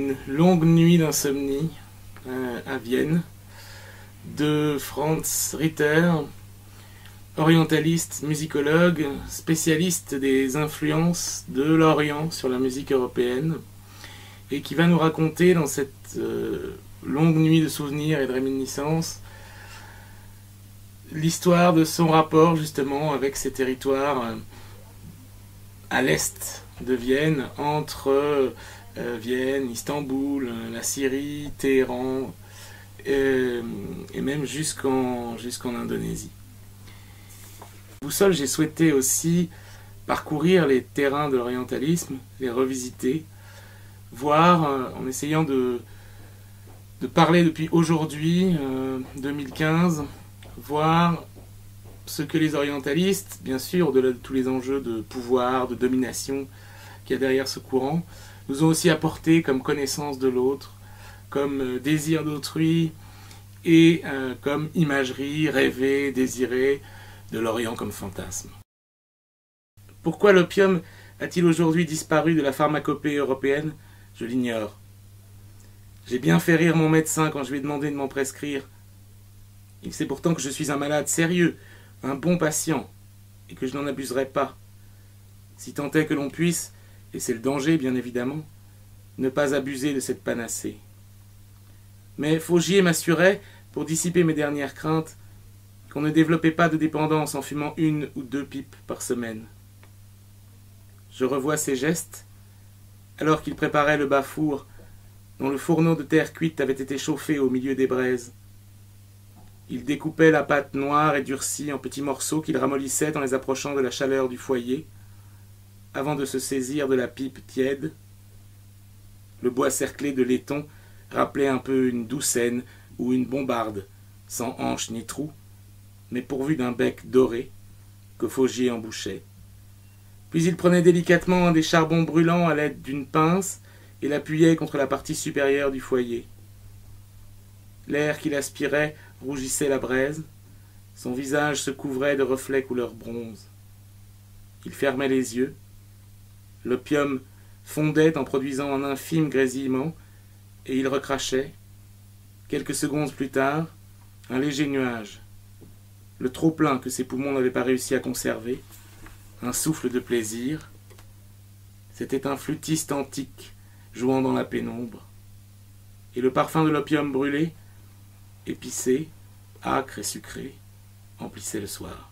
Une longue nuit d'insomnie à Vienne de Franz Ritter, orientaliste, musicologue, spécialiste des influences de l'Orient sur la musique européenne, et qui va nous raconter dans cette longue nuit de souvenirs et de réminiscences l'histoire de son rapport justement avec ces territoires à l'est de Vienne, entre Vienne, Istanbul, la Syrie, Téhéran, et même jusqu'en Indonésie. Boussole, j'ai souhaité aussi parcourir les terrains de l'orientalisme, les revisiter, voir, en essayant de parler depuis aujourd'hui, 2015, voir ce que les orientalistes, bien sûr, au-delà de tous les enjeux de pouvoir, de domination qu'il y a derrière ce courant, nous ont aussi apporté comme connaissance de l'autre, comme désir d'autrui et comme imagerie rêvée, désirée de l'Orient comme fantasme. Pourquoi l'opium a-t-il aujourd'hui disparu de la pharmacopée européenne? Je l'ignore. J'ai bien fait rire mon médecin quand je lui ai demandé de m'en prescrire. Il sait pourtant que je suis un malade sérieux, un bon patient, et que je n'en abuserai pas. Si tant est que l'on puisse, et c'est le danger bien évidemment, ne pas abuser de cette panacée. Mais Faugier m'assurait, pour dissiper mes dernières craintes, qu'on ne développait pas de dépendance en fumant 1 ou 2 pipes par semaine. Je revois ses gestes, alors qu'il préparait le bas-four, dont le fourneau de terre cuite avait été chauffé au milieu des braises. Il découpait la pâte noire et durcie en petits morceaux qu'il ramollissait en les approchant de la chaleur du foyer, avant de se saisir de la pipe tiède. Le bois cerclé de laiton rappelait un peu une doucenne ou une bombarde, sans hanche ni trou, mais pourvu d'un bec doré que Faugier embouchait. Puis il prenait délicatement un des charbons brûlants à l'aide d'une pince et l'appuyait contre la partie supérieure du foyer. L'air qu'il aspirait rougissait la braise, son visage se couvrait de reflets couleur bronze. Il fermait les yeux. L'opium fondait en produisant un infime grésillement, et il recrachait, quelques secondes plus tard, un léger nuage, le trop-plein que ses poumons n'avaient pas réussi à conserver, un souffle de plaisir. C'était un flûtiste antique jouant dans la pénombre. Et le parfum de l'opium brûlé, épicé, âcre et sucré, emplissait le soir.